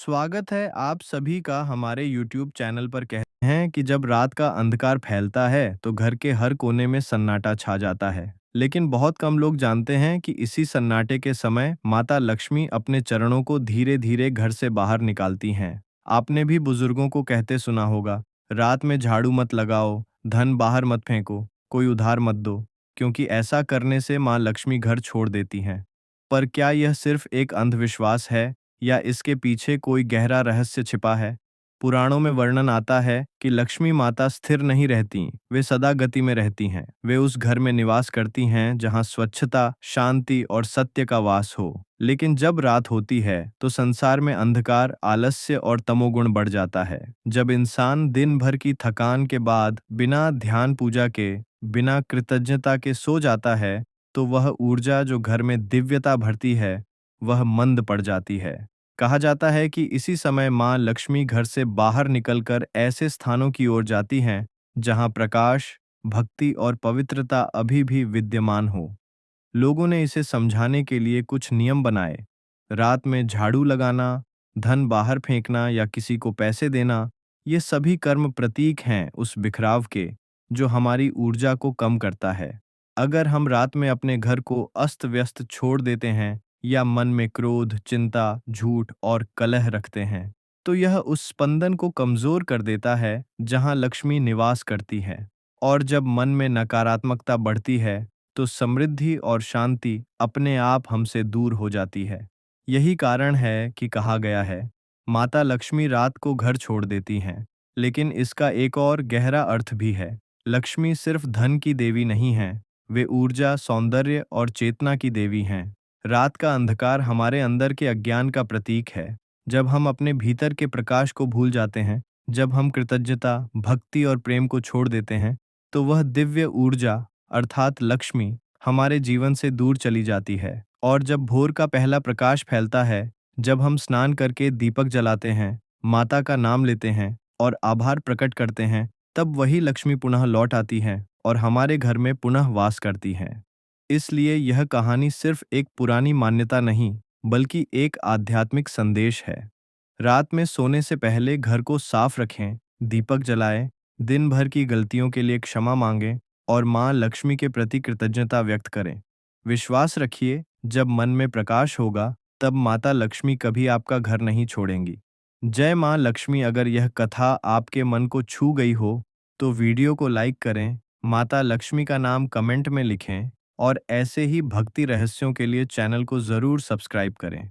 स्वागत है आप सभी का हमारे YouTube चैनल पर। कहते हैं कि जब रात का अंधकार फैलता है तो घर के हर कोने में सन्नाटा छा जाता है। लेकिन बहुत कम लोग जानते हैं कि इसी सन्नाटे के समय माता लक्ष्मी अपने चरणों को धीरे धीरे घर से बाहर निकालती हैं। आपने भी बुजुर्गों को कहते सुना होगा, रात में झाड़ू मत लगाओ, धन बाहर मत फेंको, कोई उधार मत दो, क्योंकि ऐसा करने से माँ लक्ष्मी घर छोड़ देती हैं। पर क्या यह सिर्फ एक अंधविश्वास है या इसके पीछे कोई गहरा रहस्य छिपा है? पुराणों में वर्णन आता है कि लक्ष्मी माता स्थिर नहीं रहती, वे सदा गति में रहती हैं। वे उस घर में निवास करती हैं जहां स्वच्छता, शांति और सत्य का वास हो। लेकिन जब रात होती है तो संसार में अंधकार, आलस्य और तमोगुण बढ़ जाता है। जब इंसान दिन भर की थकान के बाद बिना ध्यान पूजा के, बिना कृतज्ञता के सो जाता है, तो वह ऊर्जा जो घर में दिव्यता भरती है, वह मंद पड़ जाती है। कहा जाता है कि इसी समय माँ लक्ष्मी घर से बाहर निकलकर ऐसे स्थानों की ओर जाती हैं जहाँ प्रकाश, भक्ति और पवित्रता अभी भी विद्यमान हो। लोगों ने इसे समझाने के लिए कुछ नियम बनाए। रात में झाड़ू लगाना, धन बाहर फेंकना या किसी को पैसे देना, ये सभी कर्म प्रतीक हैं उस बिखराव के जो हमारी ऊर्जा को कम करता है। अगर हम रात में अपने घर को अस्त व्यस्त छोड़ देते हैं या मन में क्रोध, चिंता, झूठ और कलह रखते हैं, तो यह उस स्पंदन को कमजोर कर देता है जहां लक्ष्मी निवास करती है। और जब मन में नकारात्मकता बढ़ती है तो समृद्धि और शांति अपने आप हमसे दूर हो जाती है। यही कारण है कि कहा गया है, माता लक्ष्मी रात को घर छोड़ देती हैं। लेकिन इसका एक और गहरा अर्थ भी है। लक्ष्मी सिर्फ धन की देवी नहीं है, वे ऊर्जा, सौंदर्य और चेतना की देवी हैं। रात का अंधकार हमारे अंदर के अज्ञान का प्रतीक है। जब हम अपने भीतर के प्रकाश को भूल जाते हैं, जब हम कृतज्ञता, भक्ति और प्रेम को छोड़ देते हैं, तो वह दिव्य ऊर्जा अर्थात लक्ष्मी हमारे जीवन से दूर चली जाती है। और जब भोर का पहला प्रकाश फैलता है, जब हम स्नान करके दीपक जलाते हैं, माता का नाम लेते हैं और आभार प्रकट करते हैं, तब वही लक्ष्मी पुनः लौट आती हैं और हमारे घर में पुनः वास करती हैं। इसलिए यह कहानी सिर्फ एक पुरानी मान्यता नहीं, बल्कि एक आध्यात्मिक संदेश है। रात में सोने से पहले घर को साफ रखें, दीपक जलाएं, दिन भर की गलतियों के लिए क्षमा मांगें और माँ लक्ष्मी के प्रति कृतज्ञता व्यक्त करें। विश्वास रखिए, जब मन में प्रकाश होगा, तब माता लक्ष्मी कभी आपका घर नहीं छोड़ेंगी। जय माँ लक्ष्मी। अगर यह कथा आपके मन को छू गई हो, तो वीडियो को लाइक करें, माता लक्ष्मी का नाम कमेंट में लिखें और ऐसे ही भक्ति रहस्यों के लिए चैनल को ज़रूर सब्सक्राइब करें।